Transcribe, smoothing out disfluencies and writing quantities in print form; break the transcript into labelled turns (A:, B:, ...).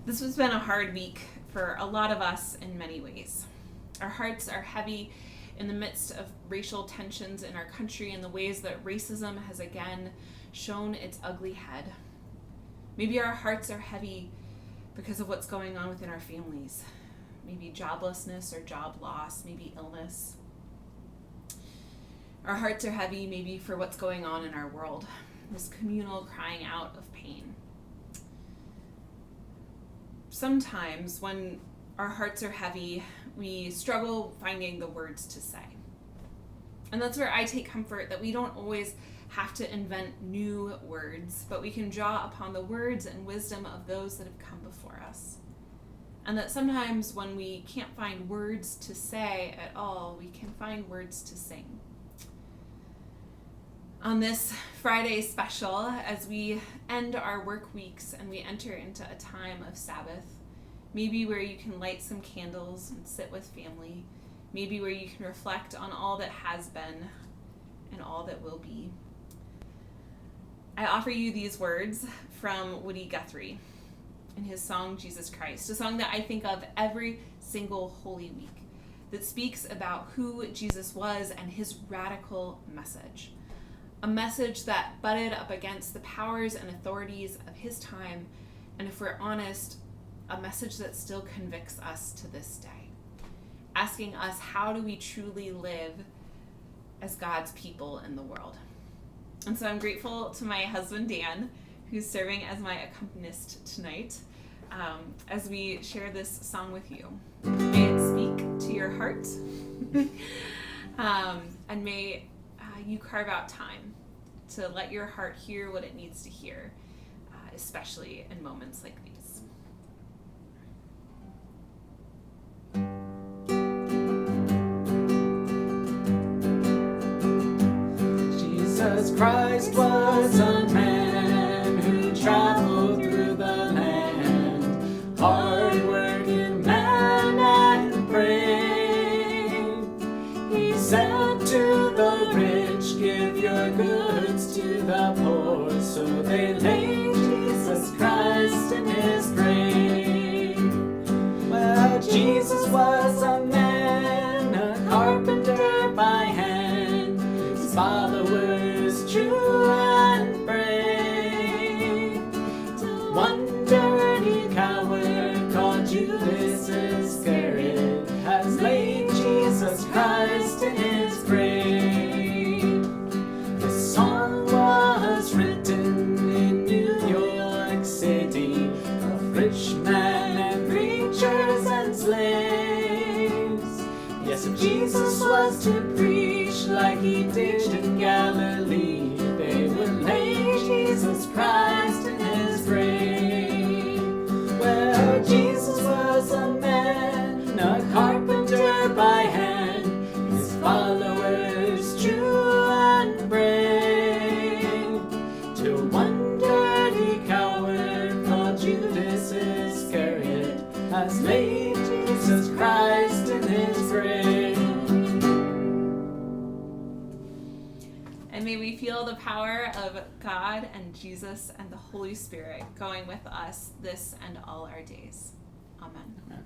A: This has been a hard week for a lot of us in many ways. Our hearts are heavy in the midst of racial tensions in our country and the ways that racism has again shown its ugly head. Maybe our hearts are heavy because of what's going on within our families. Maybe joblessness or job loss, maybe illness. Our hearts are heavy maybe for what's going on in our world, this communal crying out of pain. Sometimes when our hearts are heavy, we struggle finding the words to say. And that's where I take comfort that we don't always have to invent new words, but we can draw upon the words and wisdom of those that have come before us. And that sometimes when we can't find words to say at all, we can find words to sing. On this Friday special, as we end our work weeks and we enter into a time of Sabbath, maybe where you can light some candles and sit with family, maybe where you can reflect on all that has been and all that will be. I offer you these words from Woddie Gutherie in his song, Jesus Christ, a song that I think of every single Holy Week that speaks about who Jesus was and his radical message. A message that butted up against the powers and authorities of his time, and if we're honest, a message that still convicts us to this day, asking us how do we truly live as God's people in the world. And so I'm grateful to my husband Dan, who's serving as my accompanist tonight, as we share this song with you. May it speak to your heart, and may you carve out time to let your heart hear what it needs to hear, especially in moments like these.
B: Jesus Christ was a man who traveled through the land, hard-working man and brave. He said to the rich, give your goods to the poor, so they laid Jesus Christ in his grave. Well, Jesus was a man, a carpenter by hand, his followers true and brave. Till one dirty coward called Judas Iscariot has laid Jesus Christ in his grave. This song was written in New York City of rich men and preachers and slaves. Yes, if Jesus was to preach like he did in Galilee, they would lay Jesus Christ in his grave. Well, Jesus was a man, a carpenter by hand, his followers true and brave. Till one dirty coward called Judas Iscariot has laid Jesus Christ in his grave.
A: And may we feel the power of God and Jesus and the Holy Spirit going with us this and all our days. Amen.
B: Amen.